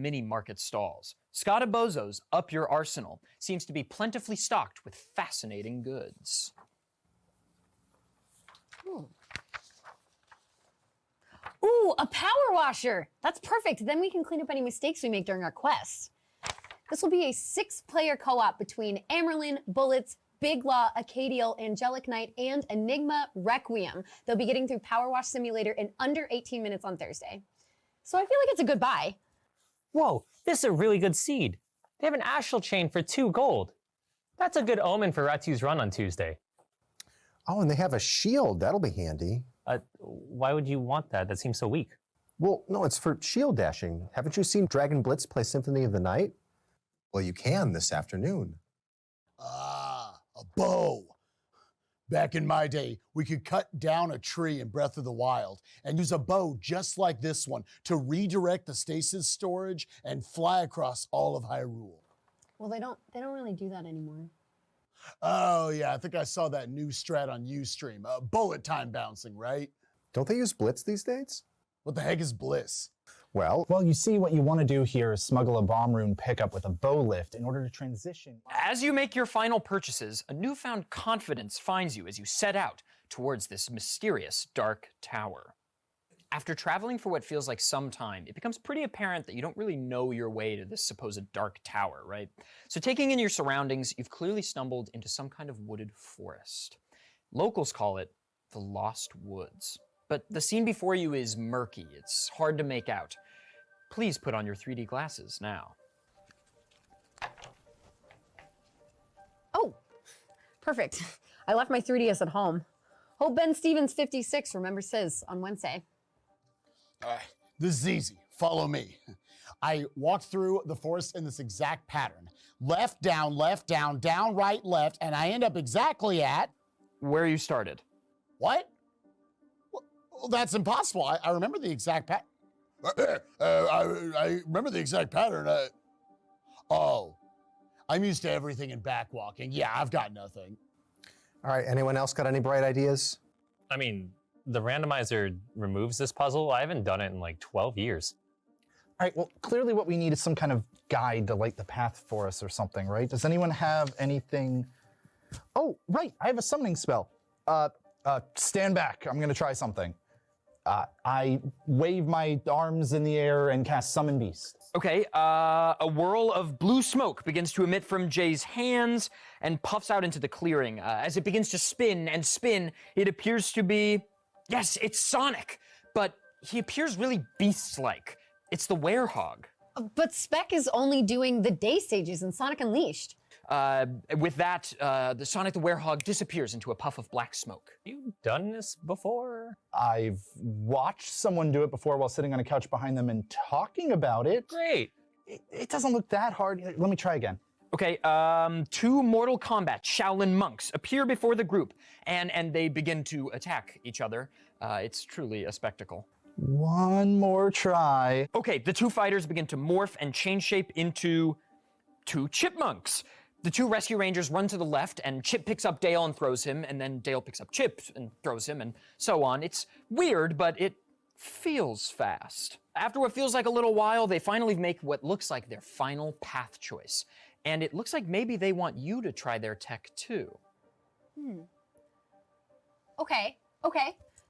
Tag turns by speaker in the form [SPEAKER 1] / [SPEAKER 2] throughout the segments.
[SPEAKER 1] mini market stalls. Scottabozzo's Up Your Arsenal seems to be plentifully stocked with fascinating goods.
[SPEAKER 2] Ooh, a power washer. That's perfect. Then we can clean up any mistakes we make during our quest. This will be a 6-player co-op between Amerlin, Bullets, Big Law, Acadial, Angelic Knight, and Enigma Requiem. They'll be getting through Power Wash Simulator in under 18 minutes on Thursday. So I feel like it's a good buy.
[SPEAKER 3] Whoa, this is a really good seed. They have an astral chain for 2 gold. That's a good omen for Ratu's run on Tuesday.
[SPEAKER 4] Oh, and they have a shield. That'll be handy.
[SPEAKER 3] Why would you want that? That seems so weak.
[SPEAKER 4] Well, no, it's for shield dashing. Haven't you seen Dragon Blitz play Symphony of the Night? Well, you can this afternoon.
[SPEAKER 5] Ah, a bow. Back in my day, we could cut down a tree in Breath of the Wild and use a bow just like this one to redirect the stasis storage and fly across all of Hyrule.
[SPEAKER 2] Well, they don't really do that anymore.
[SPEAKER 5] Oh yeah, I think I saw that new strat on Ustream. Bullet time bouncing, right?
[SPEAKER 4] Don't they use Blitz these days?
[SPEAKER 5] What the heck is Bliss?
[SPEAKER 4] Well,
[SPEAKER 6] you see, what you want to do here is smuggle a bomb rune pickup with a bow lift in order to transition.
[SPEAKER 1] As you make your final purchases, a newfound confidence finds you as you set out towards this mysterious dark tower. After traveling for what feels like some time, it becomes pretty apparent that you don't really know your way to this supposed dark tower, right? So taking in your surroundings, you've clearly stumbled into some kind of wooded forest. Locals call it the Lost Woods. But the scene before you is murky. It's hard to make out. Please put on your 3D glasses now.
[SPEAKER 2] Oh, perfect. I left my 3DS at home. Hope Ben Stevens 56 remembers his on Wednesday.
[SPEAKER 5] This is easy. Follow me. I walked through the forest in this exact pattern. Left, down, down, right, left, and I end up exactly at...
[SPEAKER 1] Where you started.
[SPEAKER 5] What? Well, that's impossible. I remember the exact pattern. I remember the exact pattern. Oh, I'm used to everything in backwalking. Yeah, I've got nothing.
[SPEAKER 4] all right, anyone else got any bright ideas?
[SPEAKER 3] I mean, the randomizer removes this puzzle. I haven't done it in like 12 years.
[SPEAKER 6] All right, well, clearly what we need is some kind of guide to light the path for us or something, right? Does anyone have anything? Oh, right, I have a summoning spell. Stand back, I'm gonna try something. I wave my arms in the air and cast Summon Beast.
[SPEAKER 1] Okay, a whirl of blue smoke begins to emit from Jay's hands and puffs out into the clearing. As it begins to spin and spin, it appears to be, yes, it's Sonic, but he appears really beast-like. It's the werehog.
[SPEAKER 2] But Spec is only doing the day stages in Sonic Unleashed.
[SPEAKER 1] With that, the Sonic the Werehog disappears into a puff of black smoke.
[SPEAKER 3] You done this before?
[SPEAKER 6] I've watched someone do it before while sitting on a couch behind them and talking about it.
[SPEAKER 3] Great.
[SPEAKER 6] It doesn't look that hard. Let me try again.
[SPEAKER 1] Okay, 2 Mortal Kombat Shaolin monks appear before the group, and they begin to attack each other. It's truly a spectacle.
[SPEAKER 6] One more try.
[SPEAKER 1] Okay, the 2 fighters begin to morph and change shape into 2 chipmunks. The 2 rescue rangers run to the left, and Chip picks up Dale and throws him, and then Dale picks up Chip and throws him, and so on. It's weird, but it feels fast. After what feels like a little while, they finally make what looks like their final path choice. And it looks like maybe they want you to try their tech too.
[SPEAKER 2] Okay.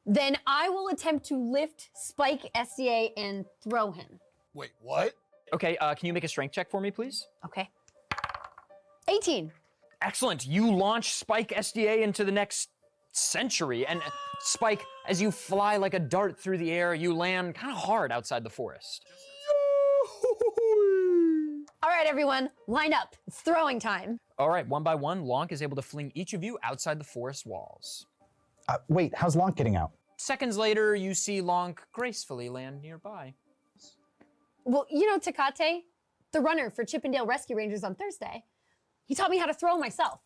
[SPEAKER 2] Then I will attempt to lift Spike SDA and throw him.
[SPEAKER 5] Wait, what?
[SPEAKER 1] Okay, can you make a strength check for me, please?
[SPEAKER 2] Okay. 18.
[SPEAKER 1] Excellent. You launch Spike SDA into the next century. And Spike, as you fly like a dart through the air, you land kind of hard outside the forest.
[SPEAKER 2] All right, everyone, line up. It's throwing time.
[SPEAKER 1] All right, one by one, Lonk is able to fling each of you outside the forest walls.
[SPEAKER 6] Wait, how's Lonk getting out?
[SPEAKER 1] Seconds later, you see Lonk gracefully land nearby.
[SPEAKER 2] Well, you know Takate, the runner for Chippendale Rescue Rangers on Thursday. He taught me how to throw myself.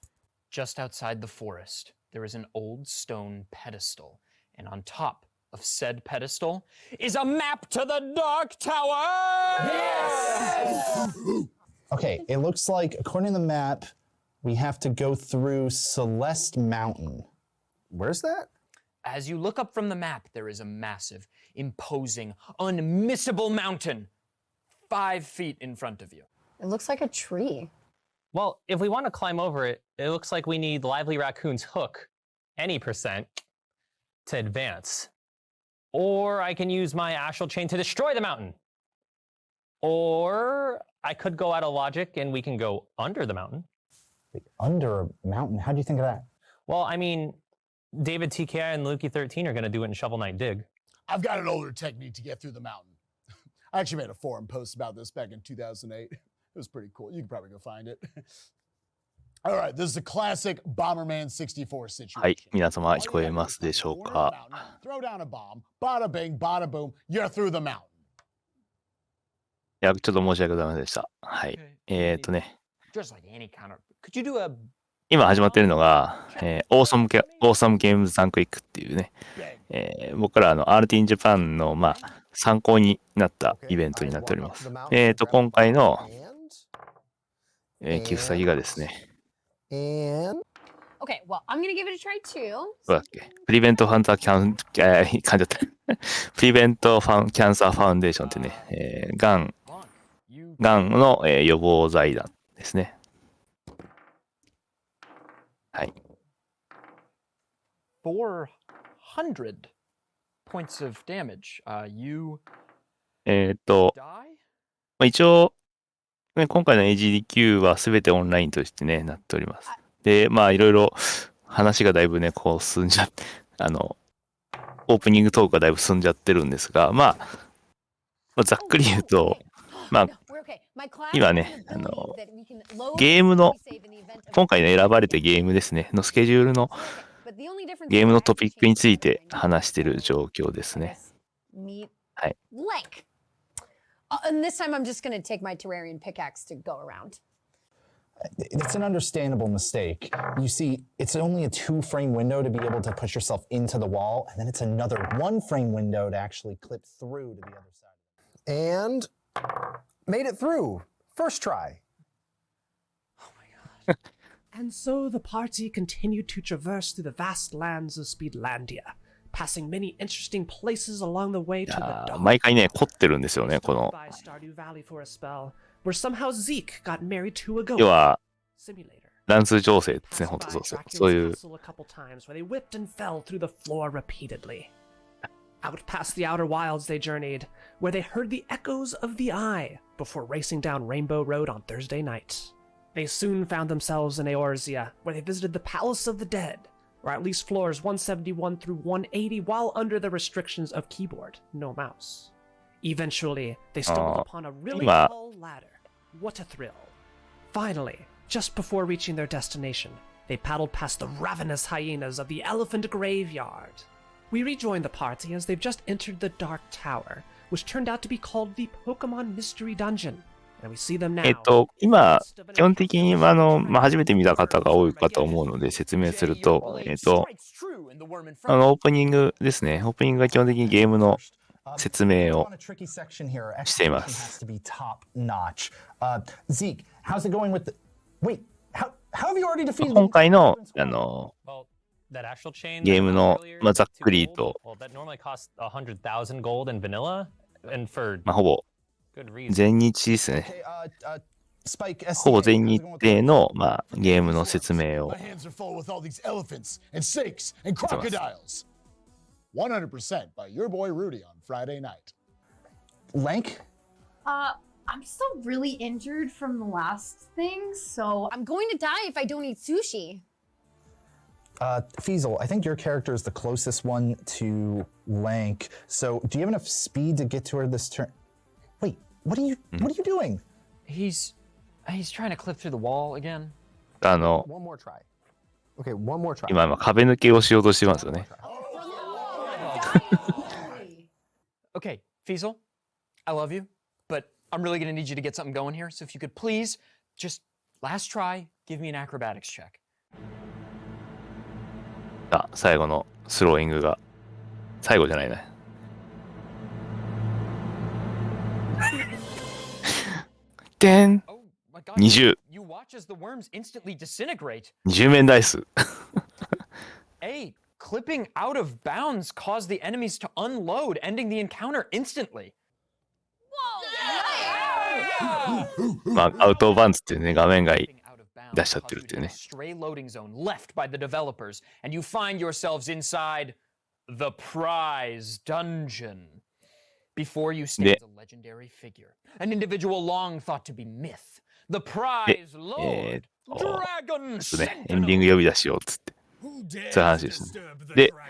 [SPEAKER 1] Just outside the forest, there is an old stone pedestal, and on top of said pedestal is a map to the Dark Tower!
[SPEAKER 5] Yes!
[SPEAKER 6] Okay, it looks like, according to the map, we have to go through Celeste Mountain.
[SPEAKER 4] Where's that?
[SPEAKER 1] As you look up from the map, there is a massive, imposing, unmissable mountain 5 feet in front of you.
[SPEAKER 2] It looks like a tree.
[SPEAKER 3] Well, if we want to climb over it, it looks like we need Lively Raccoon's hook, any percent, to advance. Or I can use my astral chain to destroy the mountain. Or I could go out of logic and we can go under the mountain.
[SPEAKER 6] Under a mountain? How do you think of that?
[SPEAKER 3] Well, I mean, David TKI and Lukey13 are going to do it in Shovel Knight Dig.
[SPEAKER 5] I've got an older technique to get through the mountain. I actually made a forum post about this back in 2008. It was pretty cool. You can probably go find it. All right, this is a classic Bomberman 64 situation.
[SPEAKER 7] はい、皆様聞こえますでしょうか。
[SPEAKER 5] Throw down a bomb, bada bing, bada boom, you're through the mountain.
[SPEAKER 7] いや、ちょっと申し訳ございませんでした。はい。
[SPEAKER 1] Just like any kind of. Could you do a
[SPEAKER 7] 今始まっているのが、オーサムゲームズサンクイックっていうね、僕らRT in Japan の、まあ、参考になったイベントになっております。今回の、寄付先がですね、
[SPEAKER 2] Okay, well, I'm gonna give it a try too.
[SPEAKER 7] どうだっけ、プリベントファンターキャン、噛んじゃった。プリベントキャンサーファウンデーションってね、がんの、予防財団ですね。はい。
[SPEAKER 1] 400 points of damage. You
[SPEAKER 7] 一応、今回の AGDQ は全てオンラインとしてね、なっております。で、まあ、いろいろ話がだいぶね、こう進んじゃって、オープニングトークがだいぶ進んじゃってるんですが、まあ、ざっくり言うと、まあ、今ね、ゲームの、今回の選ばれたゲームですね、のスケジュールの、ゲームのトピックについて話している状況ですね。はい。
[SPEAKER 2] And this time I'm just going to take my Terrarian pickaxe to go around.
[SPEAKER 6] It's an understandable mistake. You see, it's only a 2-frame window to be able to push yourself into the wall, and then it's another 1-frame window to actually clip through to the other side.
[SPEAKER 4] And made it through. First try.
[SPEAKER 1] Oh my god.
[SPEAKER 8] And so the party continued to traverse through the vast lands of Speedlandia, passing many interesting places along the way to the dark.
[SPEAKER 7] 毎回ね、凝ってるんですよね、この。
[SPEAKER 8] By Stardew Valley for a spell, where somehow Zeke got married to a goat.
[SPEAKER 7] 要は、
[SPEAKER 8] Simulator.
[SPEAKER 7] 乱数調整ですね、本当そうそう。そういう。
[SPEAKER 8] A couple times where they whipped and fell through the floor repeatedly. Out past the outer wilds they journeyed, where they heard the echoes of the eye before racing down Rainbow Road on Thursday night. They soon found themselves in Eorzea, where they visited the Palace of the Dead, or at least floors 171 through 180 while under the restrictions of keyboard, no mouse. Eventually, they stumbled upon a really tall ladder. What a thrill. Finally, just before reaching their destination, they paddled past the ravenous hyenas of the Elephant Graveyard. We rejoined the party as they've just entered the Dark Tower, which turned out to be called the Pokemon Mystery Dungeon. And we see them now.
[SPEAKER 7] 今、基本的にまあ、初めて見た方が多いかと思うので説明すると、オープニングですね。オープニングが基本的にゲームの説明をしています。今回の、ゲームの、まあ、ざっくりと、まあ、ほぼ全日ですね。ほぼ全日程の、まあ、ゲームの説明を。
[SPEAKER 5] 100% by your boy Rudy on Friday night.
[SPEAKER 6] Lank?
[SPEAKER 9] I'm still really injured from the last thing, so
[SPEAKER 2] I'm going to die if I don't eat sushi.
[SPEAKER 6] Feasel, I think your character is the closest one to Lank. So, do you have enough speed to get to her this turn? Wait, what are you doing?
[SPEAKER 1] He's trying to clip through the wall again.
[SPEAKER 4] One more try. Okay, one more try.
[SPEAKER 7] 今壁抜けをしようとしてますよね。
[SPEAKER 1] Okay, Feasel, I love you, but I'm really gonna need you to get something going here. So if you could please, just last try, give me an acrobatics check.
[SPEAKER 7] 最後のスローイングが最後じゃないね。でん20。
[SPEAKER 1] You watch as the worms instantly disintegrate.
[SPEAKER 7] 20面ダイス。
[SPEAKER 1] A, clipping out of bounds caused the enemies to unload, ending the encounter instantly.
[SPEAKER 2] Whoa!
[SPEAKER 7] まあ、アウトオブバウンズっていうね、画面外出しちゃってるっていうね。
[SPEAKER 1] Stray loading zone left by the developers, and you find yourselves inside the prize dungeon. Before you stands a legendary figure, an individual long thought to be myth, the prize lord, Dragon
[SPEAKER 7] エンディング
[SPEAKER 1] Sentinel.
[SPEAKER 7] 呼び出しようっつって。
[SPEAKER 1] Who
[SPEAKER 7] そういう
[SPEAKER 1] dares
[SPEAKER 7] 話ですね。
[SPEAKER 1] disturb the
[SPEAKER 7] で、
[SPEAKER 1] dragon?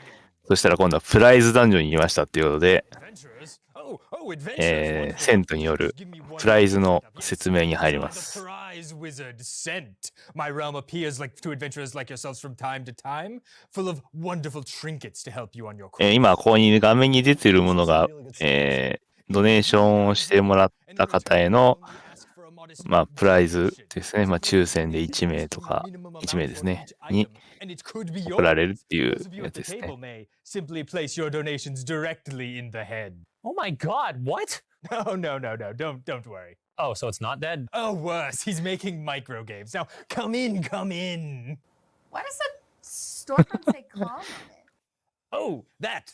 [SPEAKER 7] そしたら今度はプライズダンジョンに行きましたっていうことで、
[SPEAKER 1] Adventurers? Adventurers.
[SPEAKER 7] セントによるプライズの説明に入ります。
[SPEAKER 1] The prize wizard sent. My realm appears like to adventurers like yourselves from time to time, full of wonderful trinkets to help you on your quest.
[SPEAKER 7] 今、ここに画面に出ているものが、ドネーションをしてもらった方への、まあ、プライズですね。まあ、抽選で1名とか、1名ですね。に送られるっていうやつですね。
[SPEAKER 1] Simply place your donations directly in the head.
[SPEAKER 3] Oh my god, what?
[SPEAKER 1] No, don't worry.
[SPEAKER 3] Oh, so it's not dead?
[SPEAKER 1] Oh, worse, he's making micro games. Now, come in.
[SPEAKER 9] Why does that storefront say calm on it?
[SPEAKER 1] Oh, that.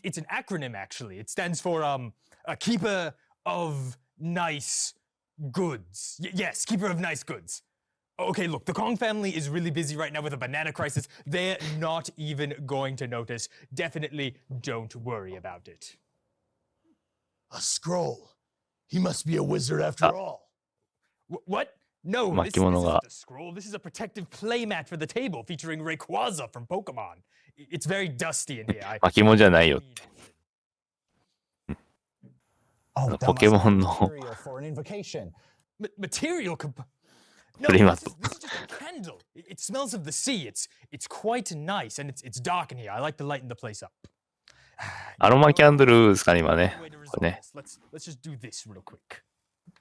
[SPEAKER 1] It's an acronym, actually. It stands for, a keeper of nice goods. Yes, keeper of nice goods. Okay, look, the Kong family is really busy right now with a banana crisis. They're not even going to notice. Definitely don't worry about it.
[SPEAKER 5] A scroll. He must be a wizard after all.
[SPEAKER 1] What? No, this
[SPEAKER 7] 巻物が
[SPEAKER 1] isn't a scroll. This is a protective playmat for the table featuring Rayquaza from Pokemon. It's very dusty in here.
[SPEAKER 7] 巻物じゃないよって。
[SPEAKER 6] Oh, that
[SPEAKER 7] ポケモン
[SPEAKER 6] must
[SPEAKER 7] の
[SPEAKER 6] be material for an invocation.
[SPEAKER 1] Material No,
[SPEAKER 7] Playmat.
[SPEAKER 1] this is just a candle. It smells of the sea. It's quite nice, and it's dark in here. I like to lighten the place up.
[SPEAKER 7] アロマキャンドルですかね、今ね。
[SPEAKER 1] Way to
[SPEAKER 7] これね。
[SPEAKER 1] resolve this. Let's just do this real quick.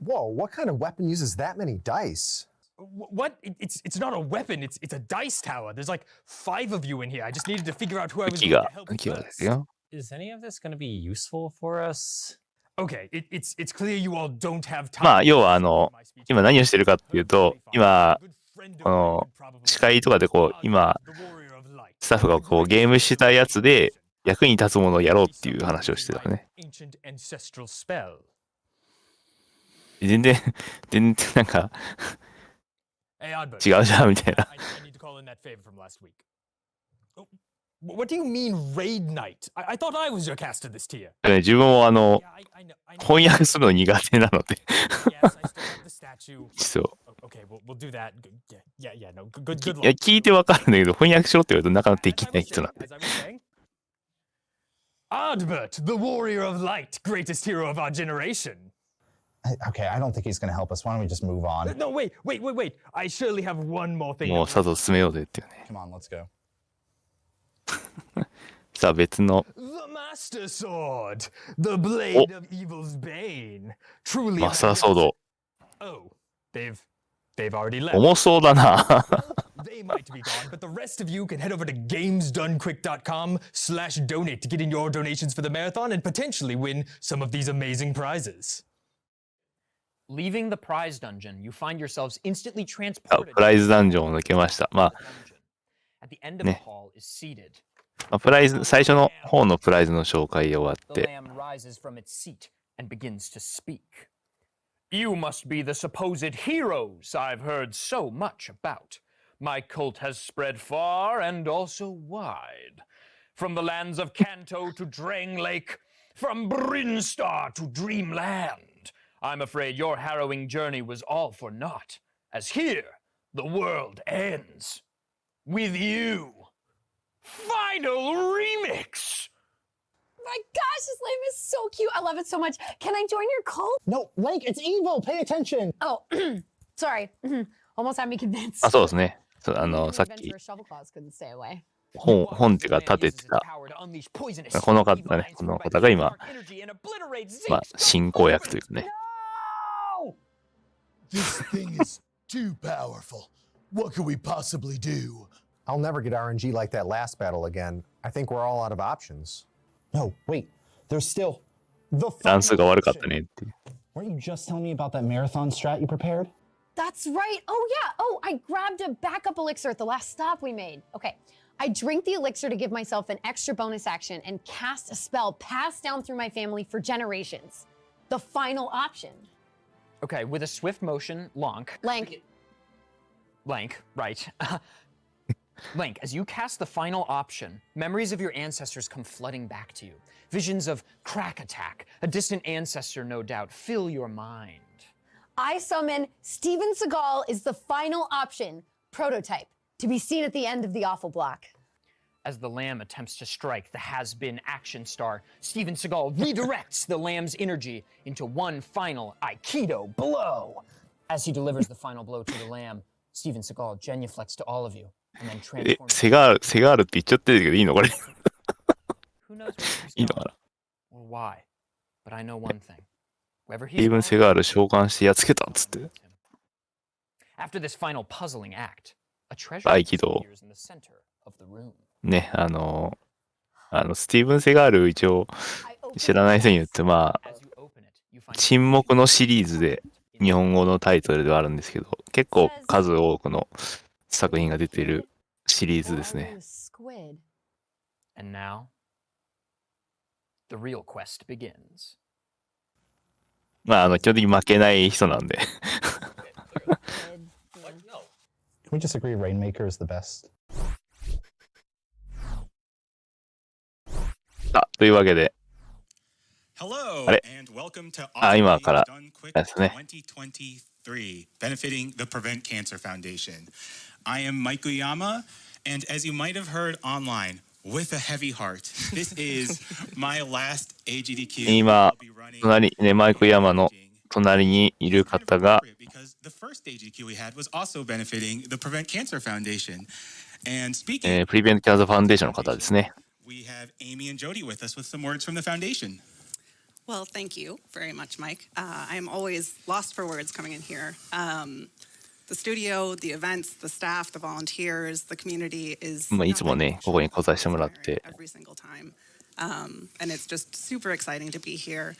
[SPEAKER 4] Whoa, what kind of weapon uses that many dice?
[SPEAKER 1] What? It's not a weapon. It's a dice tower. There's like 5 of you in here. I just needed to figure out who I was
[SPEAKER 7] 武器
[SPEAKER 1] going to
[SPEAKER 7] が、
[SPEAKER 1] help
[SPEAKER 7] 武器がで
[SPEAKER 1] first.
[SPEAKER 7] すよ。
[SPEAKER 3] Is any of this going to be useful for us?
[SPEAKER 1] Okay, it's clear you all don't have time.
[SPEAKER 7] まあ、要は今何をしてるかっていうと、今、この司会とかでこう、今、スタッフがこうゲームしたやつで役に立つものをやろうっていう話をしてたね。全然なんか違うじゃんみたいな。
[SPEAKER 1] What do you mean raid night? I thought I was your caster this tier.
[SPEAKER 7] 自分も翻訳するの苦手なので。そう。
[SPEAKER 1] Okay, we'll do that. Yeah, no, good
[SPEAKER 7] いや、
[SPEAKER 1] luck.
[SPEAKER 7] 聞いてわかるんだけど、翻訳しろって言われるとなかなかできない人なんで。
[SPEAKER 1] As I was saying, Ardbert, the warrior of light, greatest hero of our generation.
[SPEAKER 6] Okay, I don't think he's going to help us. Why don't we just move on?
[SPEAKER 1] No, wait. I surely have one more thing.
[SPEAKER 7] もうさぞ進めようぜっていうね。
[SPEAKER 6] Come on, let's go.
[SPEAKER 7] さあ別の
[SPEAKER 1] The Master Sword, the blade of evil's bane. Truly.
[SPEAKER 7] マスターソード。
[SPEAKER 1] Oh, they've already left.
[SPEAKER 7] 重そうだな。
[SPEAKER 1] They might be gone, but the rest of you can head over to gamesdonequick.com/donate to get in your donations for the marathon and potentially win some of these amazing prizes. Leaving the prize dungeon, you find yourselves instantly
[SPEAKER 7] あ
[SPEAKER 1] transported.
[SPEAKER 7] プライズダンジョンを抜けました。ま
[SPEAKER 1] At the end of the
[SPEAKER 7] ね。
[SPEAKER 1] hall is seated.
[SPEAKER 7] あ、プライズ、最初の方のプライズの紹介が終わっ
[SPEAKER 1] The
[SPEAKER 7] て、
[SPEAKER 1] lamb rises from its seat and begins to speak. You must be the supposed heroes I've heard so much about. My cult has spread far and also wide. From the lands of Kanto to Drang Lake, from Brinstar to Dreamland. I'm afraid your harrowing journey was all for naught, as here the world ends. With you. Final remix!
[SPEAKER 2] My gosh, this lame is so cute. I love it so much. Can I join your cult?
[SPEAKER 6] No, Link, it's evil. Pay attention.
[SPEAKER 2] Oh, sorry. Almost had me convinced.
[SPEAKER 7] あ、そうですね。そうさっ
[SPEAKER 2] Adventurer
[SPEAKER 7] き
[SPEAKER 2] Shovelclaws couldn't stay away.
[SPEAKER 7] 本っていうか立ててた、この方ね、この方が今、まあ、進行役というかね。
[SPEAKER 5] This thing is too powerful. What could we possibly do?
[SPEAKER 4] I'll never get RNG like that last battle again. I think we're all out of options.
[SPEAKER 6] No, wait. There's still the
[SPEAKER 7] ダンスが
[SPEAKER 6] final
[SPEAKER 7] 悪かった
[SPEAKER 6] option.
[SPEAKER 7] ねっていう。
[SPEAKER 6] Weren't you just telling me about that marathon strat you prepared?
[SPEAKER 2] That's right. Oh, yeah. Oh, I grabbed a backup elixir at the last stop we made. Okay. I drink the elixir to give myself an extra bonus action and cast a spell passed down through my family for generations. The final option.
[SPEAKER 1] Okay, with a swift motion, Lank, right. Link, as you cast the final option, memories of your ancestors come flooding back to you. Visions of Crack Attack, a distant ancestor, no doubt, fill your mind.
[SPEAKER 2] I summon Steven Seagal is the final option, prototype, to be seen at the end of the awful block.
[SPEAKER 1] As the lamb attempts to strike the has-been action star, Steven Seagal redirects the lamb's energy into one final Aikido blow. As he delivers the final blow to the lamb, Steven Seagal genuflects to all of you, and then transforms.
[SPEAKER 7] セガールって言っちゃってるけどいいのこれ
[SPEAKER 1] Who knows where he's
[SPEAKER 7] いいの
[SPEAKER 1] going
[SPEAKER 7] かな
[SPEAKER 1] or why? But I know one thing. Wherever
[SPEAKER 7] スティー
[SPEAKER 1] he's
[SPEAKER 7] ブン・
[SPEAKER 1] going,
[SPEAKER 7] セガール召喚してやっつけたっつって
[SPEAKER 1] after this final puzzling act, a treasure
[SPEAKER 7] 合気道
[SPEAKER 1] appears in the center of the room.
[SPEAKER 7] ねスティーブン・セガール一応
[SPEAKER 2] I open
[SPEAKER 7] 知らない人に言ってまあ
[SPEAKER 1] As you open it, you find
[SPEAKER 7] 沈黙のシリーズで日本語のタイトルではあるんですけど結構数多くの作品が出ているシリーズですね
[SPEAKER 2] Squid.
[SPEAKER 1] And now, the real quest begins.
[SPEAKER 7] まあ基本的に負けない人なんで
[SPEAKER 6] Can we just agree Rainmaker is the best?
[SPEAKER 7] というわけで
[SPEAKER 10] Hello
[SPEAKER 7] あれ
[SPEAKER 10] and welcome to
[SPEAKER 7] 今から
[SPEAKER 10] Done Quick
[SPEAKER 7] ですね
[SPEAKER 10] 2023, benefiting the Prevent Cancer Foundation. I am Mike Uyama, and as you might have heard online, with a heavy heart, this is my last AGDQ.
[SPEAKER 7] 今
[SPEAKER 10] I'll be running
[SPEAKER 7] 隣ねマイク山の隣にいる方が
[SPEAKER 10] because the first AGDQ we had was also benefiting the Prevent Cancer Foundation. And speaking,
[SPEAKER 7] プリベントキャンサーファンデーションの方ですね
[SPEAKER 10] we have Amy and Jody with us with some words from the foundation.
[SPEAKER 11] Well, thank you very much, Mike. I am always lost for words coming in here. The studio, the events, the staff, the volunteers, the community is
[SPEAKER 7] まあいつもねここに来させてもらって
[SPEAKER 11] every single time. And it's just super exciting to be here.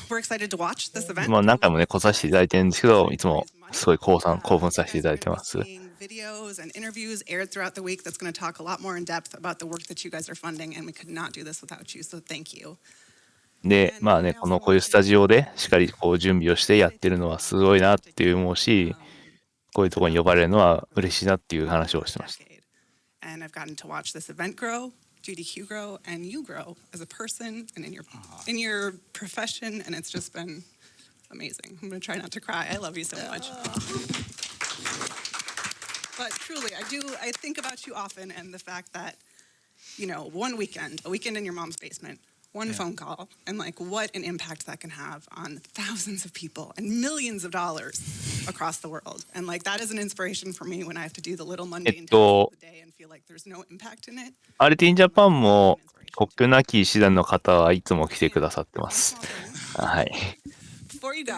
[SPEAKER 11] We're excited to watch this event.
[SPEAKER 7] まあ何回もね来させていただいてるんですけどいつもすごい興奮させていただいてます
[SPEAKER 11] Videos and interviews aired throughout the week that's going to talk a lot more in depth about the work that you guys are funding, and we could not do this without you, so thank you.
[SPEAKER 7] でまあねこういうスタジオでしっかりこう準備をしてやってるのはすごいなって思うしこういうところに呼ばれるのは嬉しいなっていう話をしてました
[SPEAKER 11] And I've gotten to watch this event grow, GDQ grow, and you grow as a person and in your profession, and it's just been amazing. I'm going to try not to cry. I love you so much. But truly, I think about you often, and the fact that, you know, a weekend in your mom's basement, one phone call, and like what an impact that can have on thousands of people and millions of dollars across the world. And like that is an inspiration for me when I have to do the little mundane tasks of the day and feel like there's no impact in it.
[SPEAKER 7] アルティンジャパンも国境なき医師団の方はいつも来てくださってますはい
[SPEAKER 11] Before you go,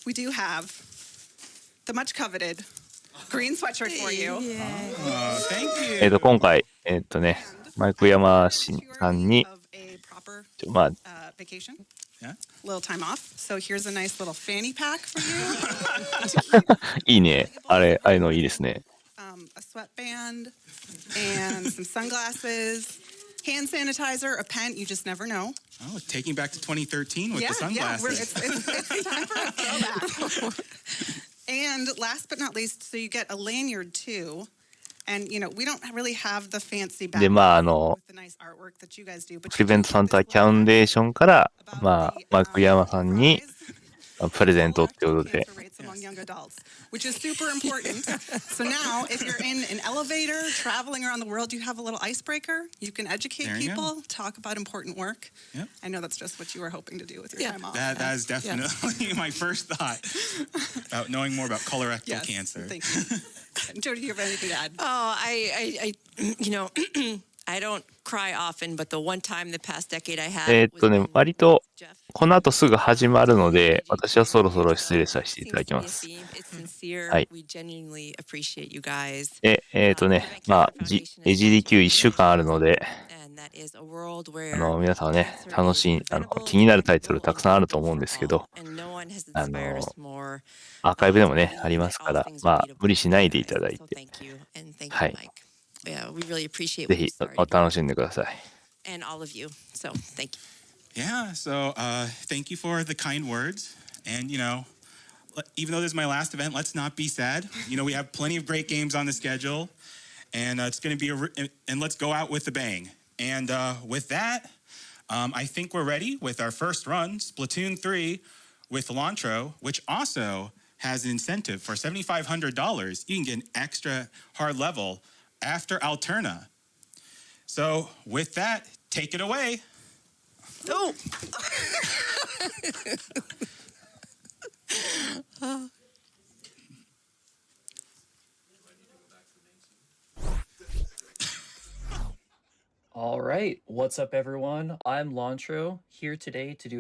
[SPEAKER 11] we do have the much coveted green sweatshirt for you.
[SPEAKER 10] Thank you.
[SPEAKER 7] 今回ねマイク山さんに まあ
[SPEAKER 11] Vacation.
[SPEAKER 10] Yeah.
[SPEAKER 11] Little time off. So here's a nice little fanny pack for you.
[SPEAKER 7] いいねあれああいうのいいですね
[SPEAKER 11] A sweatband and some sunglasses, hand sanitizer, a pen. You just never know.
[SPEAKER 10] Oh, taking back to 2013 with the sunglasses.
[SPEAKER 11] It's time for a throwback. And last but not least, so you get a lanyard too. And you know, we don't really have the fancy back
[SPEAKER 7] でまあ
[SPEAKER 11] with the nice artwork that you guys do. But
[SPEAKER 7] プリベントサンタファンデーションからまあマイク山さんにプレゼントってことで
[SPEAKER 11] among young adults, which is super important. So now, if you're in an elevator traveling around the world, you have a little icebreaker. You can educate
[SPEAKER 10] There you
[SPEAKER 11] people, talk about important work.
[SPEAKER 10] Yep.
[SPEAKER 11] I know that's just what you were hoping to do with your time off.
[SPEAKER 10] That is definitely my first thought about knowing more about colorectal cancer.
[SPEAKER 11] Thank you. Jody, do you have anything to add?
[SPEAKER 12] Oh, I you know, I don't cry often, but the one time the past decade I had was
[SPEAKER 7] ね
[SPEAKER 12] when
[SPEAKER 7] 割と
[SPEAKER 12] Jeff
[SPEAKER 7] この後すぐ始まるので私はそろそろ失礼させていただきます
[SPEAKER 12] seems to be a theme. It's sincere.
[SPEAKER 7] はい
[SPEAKER 12] We genuinely appreciate you guys.
[SPEAKER 7] でねまあ AGDQ1 週間あるので
[SPEAKER 12] And that is a world where
[SPEAKER 7] 皆さんはね楽しい気になるタイトルたくさんあると思うんですけど
[SPEAKER 12] and no one has inspired us more.
[SPEAKER 7] アーカイブでもねありますからまあ無理しないでいただい
[SPEAKER 12] So
[SPEAKER 7] て
[SPEAKER 12] thank you and thank you,
[SPEAKER 7] はい
[SPEAKER 12] Mike. Yeah, we really appreciate
[SPEAKER 7] ぜ
[SPEAKER 12] what you
[SPEAKER 7] ひ
[SPEAKER 12] started
[SPEAKER 7] お楽しんでください
[SPEAKER 12] and all of you. So thank you.
[SPEAKER 10] Yeah, so thank you for the kind words. And, even though this is my last event, let's not be sad. We have plenty of great games on the schedule, and it's going to be and let's go out with a bang. And with that, I think we're ready with our first run, Splatoon 3, with Lantro, which also has an incentive for $7,500. You can get an extra hard level after Alterna. So with that, take it away.
[SPEAKER 12] Oh.
[SPEAKER 13] All right, what's up everyone? I'm Lantro, here today to do